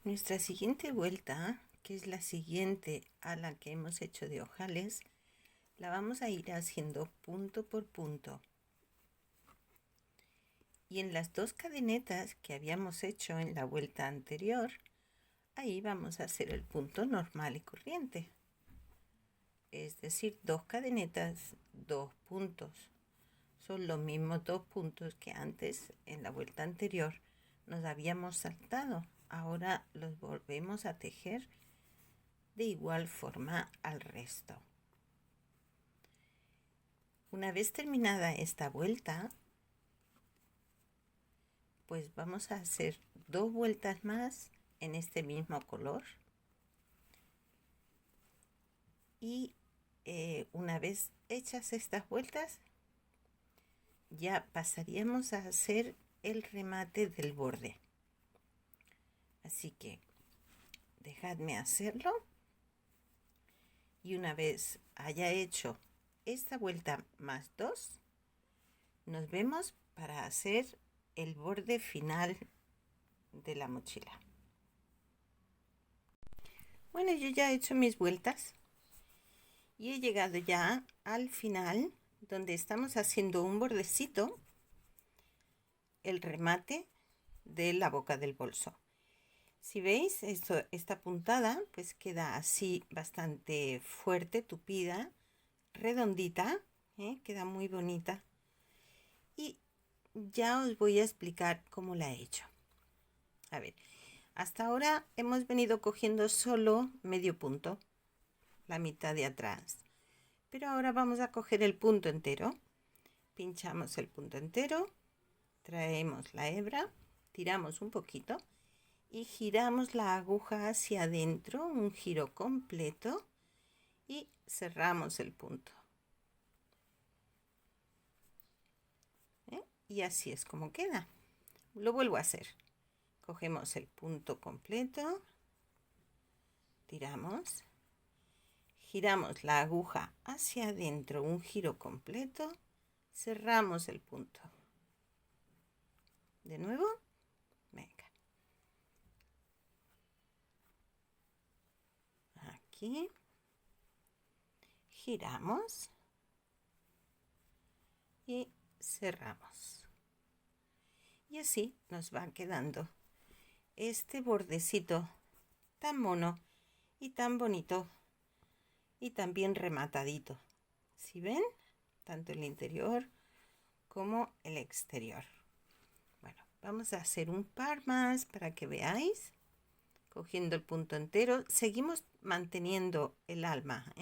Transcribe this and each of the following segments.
Nuestra siguiente vuelta, que es la siguiente a la que hemos hecho de ojales, la vamos a ir haciendo punto por punto. Y en las dos cadenetas que habíamos hecho en la vuelta anterior, ahí vamos a hacer el punto normal y corriente. Es decir, dos cadenetas, dos puntos. Son los mismos dos puntos que antes, en la vuelta anterior, nos habíamos saltado. Ahora los volvemos a tejer de igual forma al resto. Una vez terminada esta vuelta, pues vamos a hacer dos vueltas más en este mismo color y una vez hechas estas vueltas ya pasaríamos a hacer el remate del borde. Así que dejadme hacerlo y una vez haya hecho esta vuelta más dos, nos vemos para hacer el borde final de la mochila. Bueno, yo ya he hecho mis vueltas y he llegado ya al final, donde estamos haciendo un bordecito, el remate de la boca del bolso. Si veis, esta puntada pues queda así bastante fuerte, tupida, redondita, queda muy bonita. Y ya os voy a explicar cómo la he hecho. A ver, hasta ahora hemos venido cogiendo solo medio punto, la mitad de atrás. Pero ahora vamos a coger el punto entero. Pinchamos el punto entero, traemos la hebra, tiramos un poquito y giramos la aguja hacia adentro, un giro completo, y cerramos el punto. Y así es como queda. Lo vuelvo a hacer. Cogemos el punto completo, tiramos, giramos la aguja hacia adentro, un giro completo, cerramos el punto. De nuevo, venga. Aquí, giramos y cerramos. Y así nos va quedando este bordecito tan mono y tan bonito y también rematadito. ¿Sí ven? Tanto el interior como el exterior. Bueno, vamos a hacer un par más para que veáis. Cogiendo el punto entero, seguimos manteniendo el alma,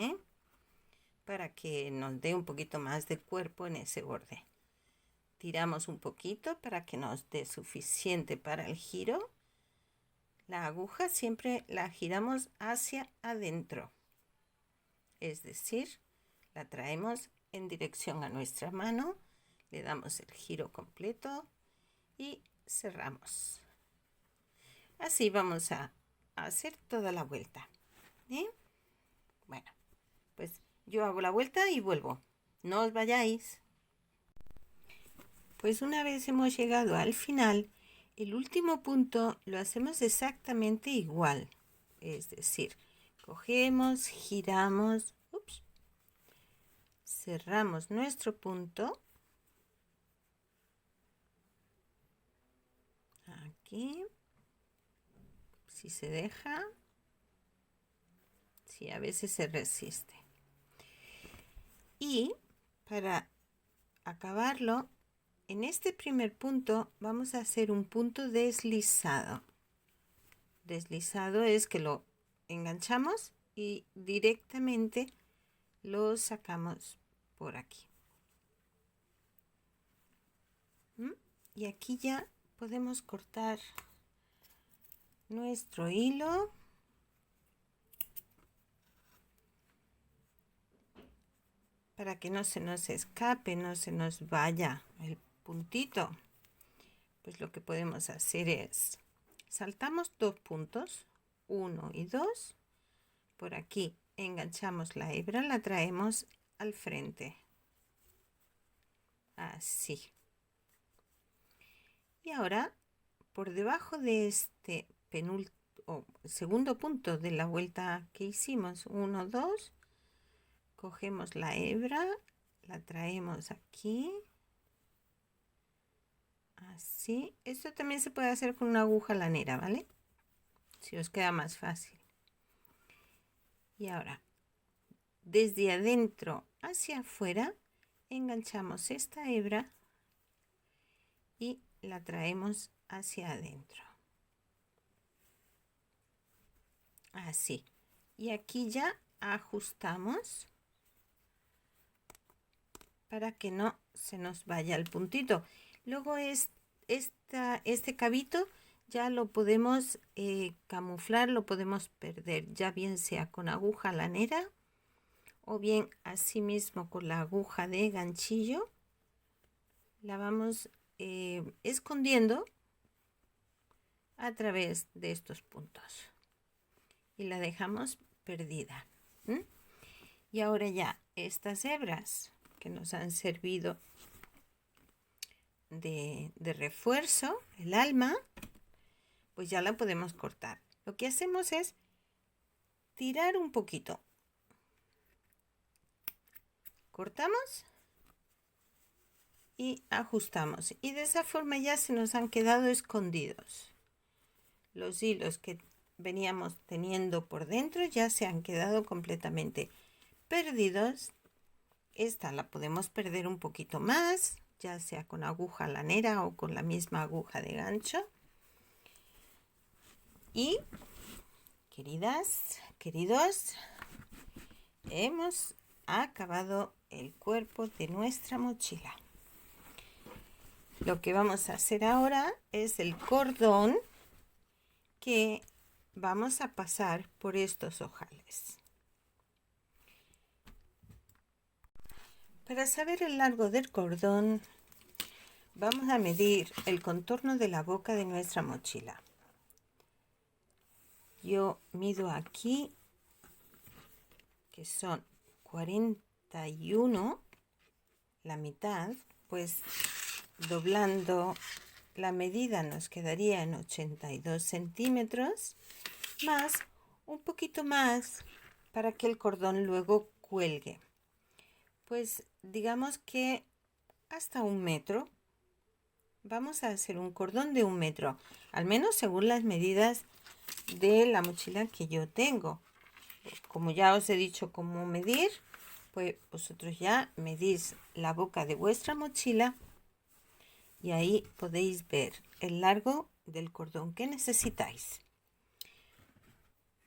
para que nos dé un poquito más de cuerpo en ese borde. Tiramos un poquito para que nos dé suficiente para el giro. La aguja siempre la giramos hacia adentro, es decir, la traemos en dirección a nuestra mano, le damos el giro completo y cerramos. Así vamos a hacer toda la vuelta. Bueno, pues yo hago la vuelta y vuelvo. No os vayáis. Pues una vez hemos llegado al final, el último punto lo hacemos exactamente igual. Es decir, cogemos, giramos, cerramos nuestro punto. Aquí, si se deja, si a veces se resiste. Y para acabarlo, en este primer punto vamos a hacer un punto deslizado. Deslizado es que lo enganchamos y directamente lo sacamos por aquí. Y aquí ya podemos cortar nuestro hilo. Para que no se nos escape, no se nos vaya el puntito. Pues lo que podemos hacer es saltamos dos puntos, 1 y 2. Por aquí enganchamos la hebra, la traemos al frente. Así. Y ahora, por debajo de este o segundo punto de la vuelta que hicimos, 1, 2, cogemos la hebra, la traemos aquí, así. Esto también se puede hacer con una aguja lanera, ¿vale? Si os queda más fácil. Y ahora, desde adentro hacia afuera, enganchamos esta hebra y la traemos hacia adentro. Así. Y aquí ya ajustamos para que no se nos vaya el puntito. Luego este cabito ya lo podemos camuflar, lo podemos perder, ya bien sea con aguja lanera o bien así mismo con la aguja de ganchillo. La vamos escondiendo a través de estos puntos y la dejamos perdida. Y ahora ya estas hebras que nos han servido de refuerzo, el alma, pues ya la podemos cortar. Lo que hacemos es tirar un poquito, cortamos y ajustamos, y de esa forma ya se nos han quedado escondidos los hilos que veníamos teniendo por dentro, ya se han quedado completamente perdidos. Esta la podemos perder un poquito más, ya sea con aguja lanera o con la misma aguja de gancho. Y queridas, queridos, hemos acabado el cuerpo de nuestra mochila. Lo que vamos a hacer ahora es el cordón que vamos a pasar por estos ojales. Para saber el largo del cordón, vamos a medir el contorno de la boca de nuestra mochila. Yo mido aquí, que son 41, la mitad, pues doblando la medida nos quedaría en 82 centímetros, más un poquito más para que el cordón luego cuelgue. Pues digamos que hasta 1 metro. Vamos a hacer un cordón de 1 metro, al menos según las medidas de la mochila que yo tengo. Como ya os he dicho cómo medir, pues vosotros ya medís la boca de vuestra mochila y ahí podéis ver el largo del cordón que necesitáis.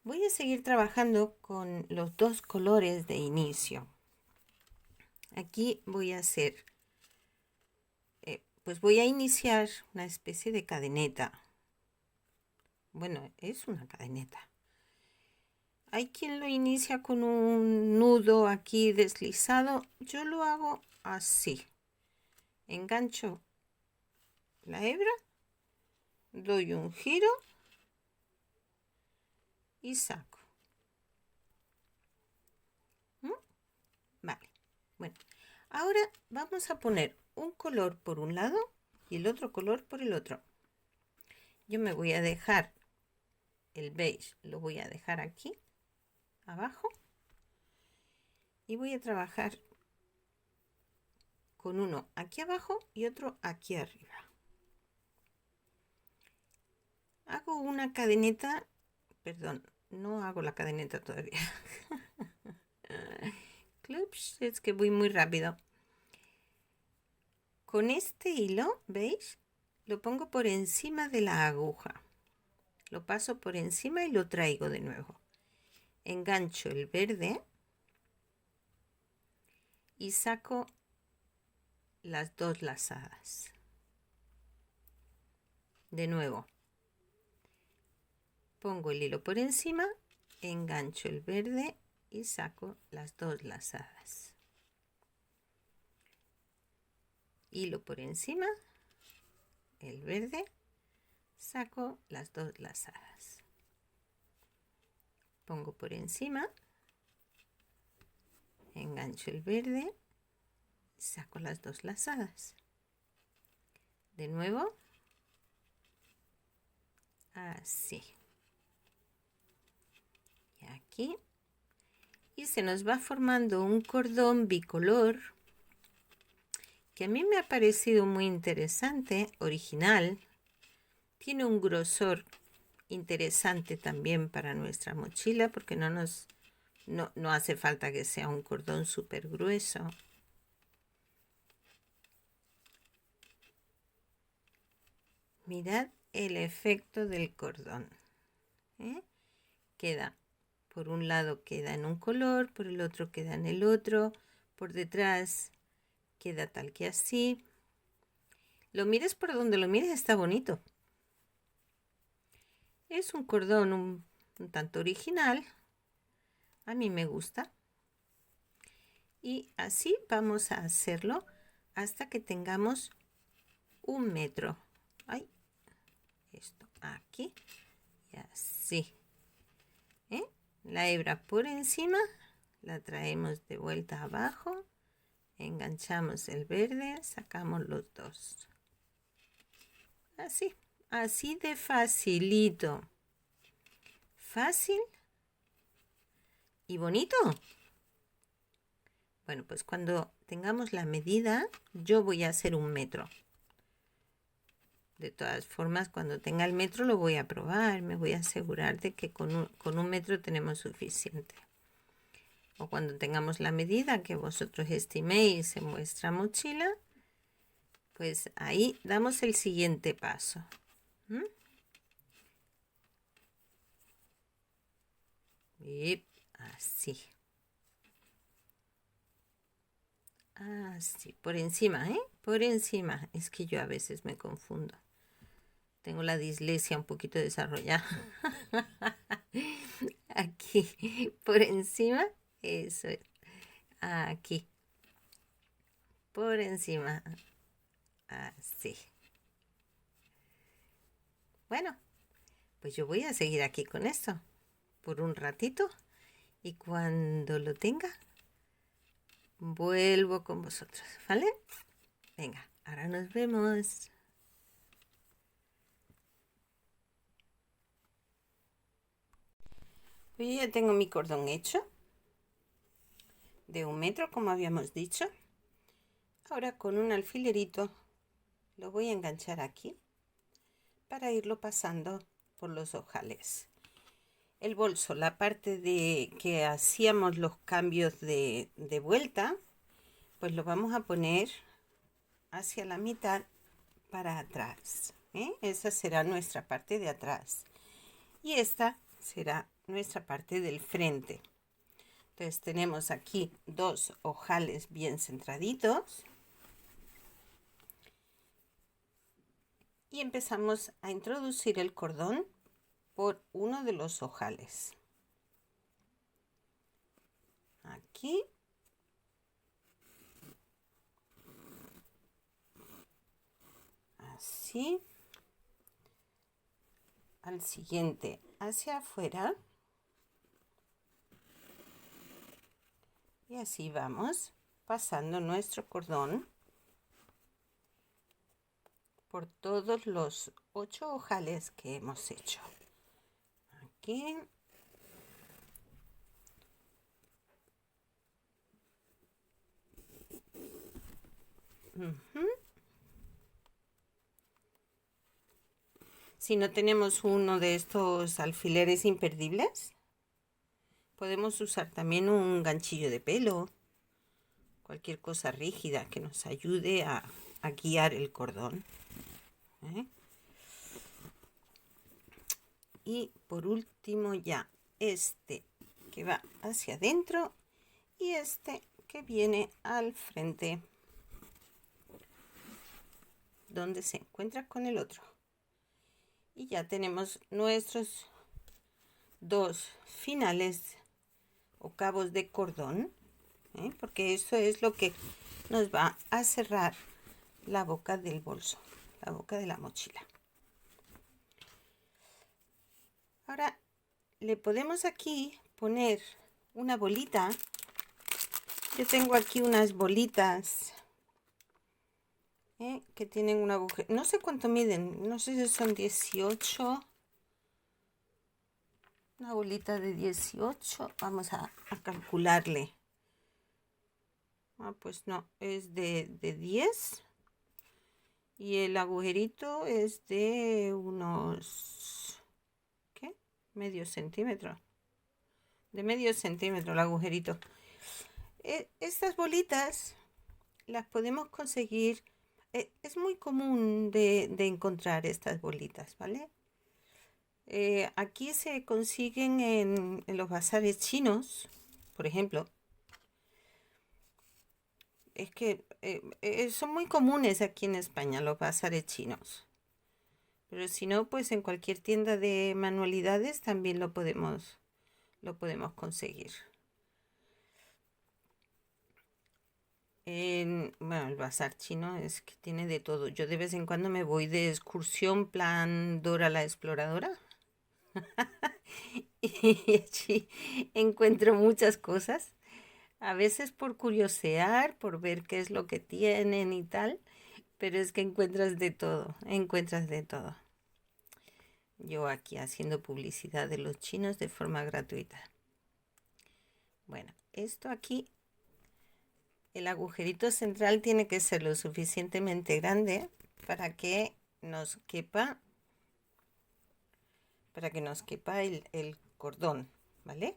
Voy a seguir trabajando con los dos colores de inicio. Aquí voy a hacer, pues voy a iniciar una especie de cadeneta. Bueno, es una cadeneta. Hay quien lo inicia con un nudo aquí deslizado. Yo lo hago así. Engancho la hebra, doy un giro y saco. Vale. Bueno, ahora vamos a poner un color por un lado y el otro color por el otro. Yo me voy a dejar el beige, lo voy a dejar aquí abajo y voy a trabajar con uno aquí abajo y otro aquí arriba. Hago una cadeneta, perdón, no hago la cadeneta todavía. Clubs, es que voy muy rápido. Con este hilo, ¿veis? Lo pongo por encima de la aguja. Lo paso por encima y lo traigo de nuevo. Engancho el verde y saco las dos lazadas. De nuevo, pongo el hilo por encima, engancho el verde y saco las dos lazadas. Hilo por encima, el verde, saco las dos lazadas. Pongo por encima, engancho el verde, saco las dos lazadas. De nuevo, así. aquí y se nos va formando un cordón bicolor que a mí me ha parecido muy interesante, original. Tiene un grosor interesante también para nuestra mochila porque no hace falta que sea un cordón súper grueso. Mirad el efecto del cordón. Queda, por un lado queda en un color, por el otro queda en el otro, por detrás queda tal que así. Lo mires por donde lo mires, está bonito. Es un cordón un tanto original. A mí me gusta. Y así vamos a hacerlo hasta que tengamos 1 metro. Ay, esto aquí y así. La hebra por encima, la traemos de vuelta abajo, enganchamos el verde, sacamos los dos. Así de facilito. Fácil y bonito. Bueno, pues cuando tengamos la medida, yo voy a hacer 1 metro. De todas formas, cuando tenga el metro lo voy a probar. Me voy a asegurar de que con un metro tenemos suficiente. O cuando tengamos la medida que vosotros estiméis en vuestra mochila, pues ahí damos el siguiente paso. Y así. Así, por encima, Por encima. Es que yo a veces me confundo. Tengo la dislexia un poquito desarrollada. Aquí, por encima, eso es. Aquí, por encima, así. Bueno, pues yo voy a seguir aquí con esto por un ratito y cuando lo tenga, vuelvo con vosotros, ¿vale? Venga, ahora nos vemos. Pues yo ya tengo mi cordón hecho de 1 metro, como habíamos dicho. Ahora con un alfilerito lo voy a enganchar aquí para irlo pasando por los ojales. El bolso, la parte de que hacíamos los cambios de vuelta, pues lo vamos a poner hacia la mitad para atrás. Esa será nuestra parte de atrás y esta será nuestra parte del frente. Entonces tenemos aquí 2 ojales bien centraditos y empezamos a introducir el cordón por uno de los ojales. Aquí. Así. Al siguiente hacia afuera. Y así vamos pasando nuestro cordón por todos los 8 ojales que hemos hecho. Aquí. Si no tenemos uno de estos alfileres imperdibles, podemos usar también un ganchillo de pelo, cualquier cosa rígida que nos ayude a guiar el cordón. Y por último ya este que va hacia adentro y este que viene al frente, donde se encuentra con el otro. Y ya tenemos nuestros 2 finales o cabos de cordón, porque eso es lo que nos va a cerrar la boca del bolso, la boca de la mochila. Ahora le podemos aquí poner una bolita. Yo tengo aquí unas bolitas que tienen un agujero. No sé cuánto miden, no sé si son 18 Una bolita de 18. Vamos a calcularle. Pues no, es de 10. Y el agujerito es de unos... ¿Qué? Medio centímetro. De medio centímetro el agujerito. Estas bolitas las podemos conseguir. Es muy común de encontrar estas bolitas, ¿vale? Aquí se consiguen en los bazares chinos, por ejemplo. Es que son muy comunes aquí en España los bazares chinos. Pero si no, pues en cualquier tienda de manualidades también lo podemos conseguir. Bueno, el bazar chino es que tiene de todo. Yo de vez en cuando me voy de excursión plan Dora la Exploradora. Y allí encuentro muchas cosas. A veces por curiosear, por ver qué es lo que tienen y tal. Pero es que encuentras de todo, encuentras de todo. Yo aquí haciendo publicidad de los chinos de forma gratuita. Bueno, esto aquí, el agujerito central tiene que ser lo suficientemente grande para que nos quepa, el cordón, ¿vale?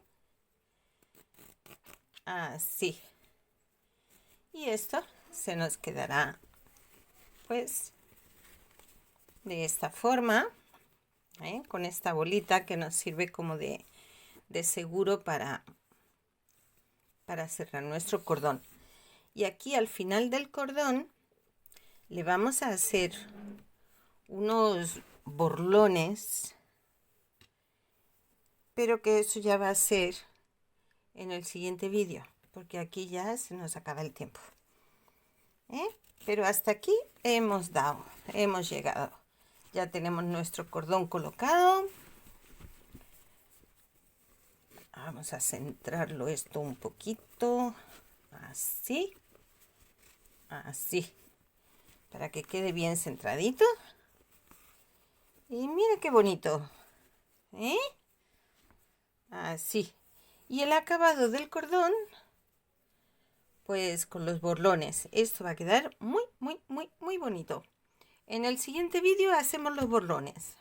Así. Y esto se nos quedará, pues, de esta forma, con esta bolita que nos sirve como de seguro para cerrar nuestro cordón. Y aquí al final del cordón le vamos a hacer unos borlones, pero que eso ya va a ser en el siguiente vídeo, porque aquí ya se nos acaba el tiempo. Pero hasta aquí hemos llegado. Ya tenemos nuestro cordón colocado. Vamos a centrarlo esto un poquito, así, para que quede bien centradito. Y mira qué bonito, así. Y el acabado del cordón, pues con los borlones. Esto va a quedar muy, muy, muy, muy bonito. En el siguiente vídeo hacemos los borlones.